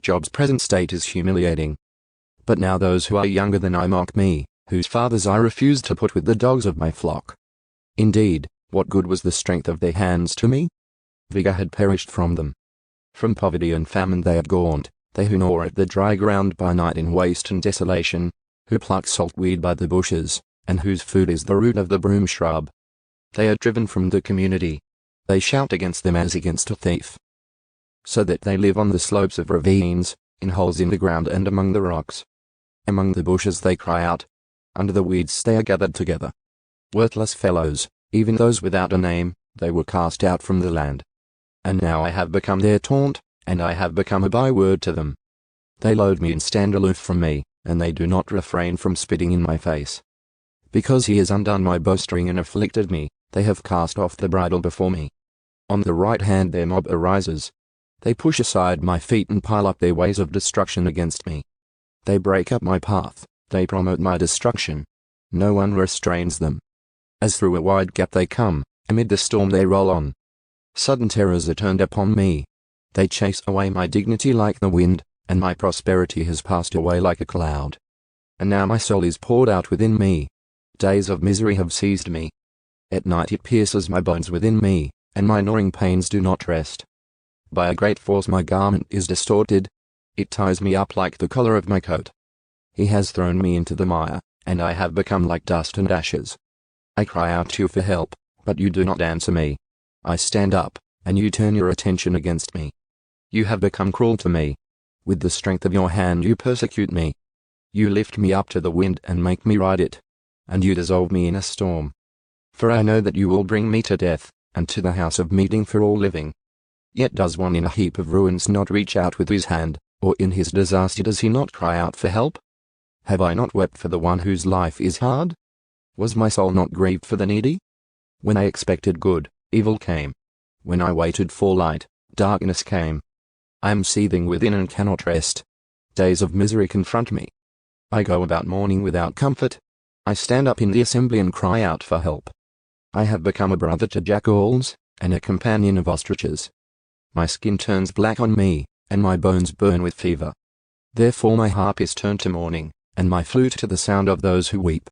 Job's present state is humiliating. But now those who are younger than I mock me, whose fathers I refused to put with the dogs of my flock. Indeed, what good was the strength of their hands to me? Vigor had perished from them. From poverty and famine they are gaunt, they who gnaw at the dry ground by night in waste and desolation, who pluck saltweed by the bushes, and whose food is the root of the broom shrub. They are driven from the community. They shout against them as against a thief. So that they live on the slopes of ravines, in holes in the ground and among the rocks. Among the bushes they cry out. Under the weeds they are gathered together. Worthless fellows, even those without a name, they were cast out from the land. And now I have become their taunt, and I have become a byword to them. They loathe me and stand aloof from me, and they do not refrain from spitting in my face. Because he has undone my bowstring and afflicted me, they have cast off the bridle before me. On the right hand their mob arises. They push aside my feet and pile up their ways of destruction against me. They break up my path, they promote my destruction. No one restrains them. As through a wide gap they come, amid the storm they roll on. Sudden terrors are turned upon me. They chase away my dignity like the wind, and my prosperity has passed away like a cloud. And now my soul is poured out within me. Days of misery have seized me. At night it pierces my bones within me, and my gnawing pains do not rest. By a great force my garment is distorted. It ties me up like the collar of my coat. He has thrown me into the mire, and I have become like dust and ashes. I cry out to you for help, but you do not answer me. I stand up, and you turn your attention against me. You have become cruel to me. With the strength of your hand you persecute me. You lift me up to the wind and make me ride it. And you dissolve me in a storm. For I know that you will bring me to death, and to the house of meeting for all living. Yet does one in a heap of ruins not reach out with his hand, or in his disaster does he not cry out for help? Have I not wept for the one whose life is hard? Was my soul not grieved for the needy? When I expected good, evil came. When I waited for light, darkness came. I am seething within and cannot rest. Days of misery confront me. I go about mourning without comfort. I stand up in the assembly and cry out for help. I have become a brother to jackals, and a companion of ostriches. My skin turns black on me, and my bones burn with fever. Therefore my harp is turned to mourning, and my flute to the sound of those who weep.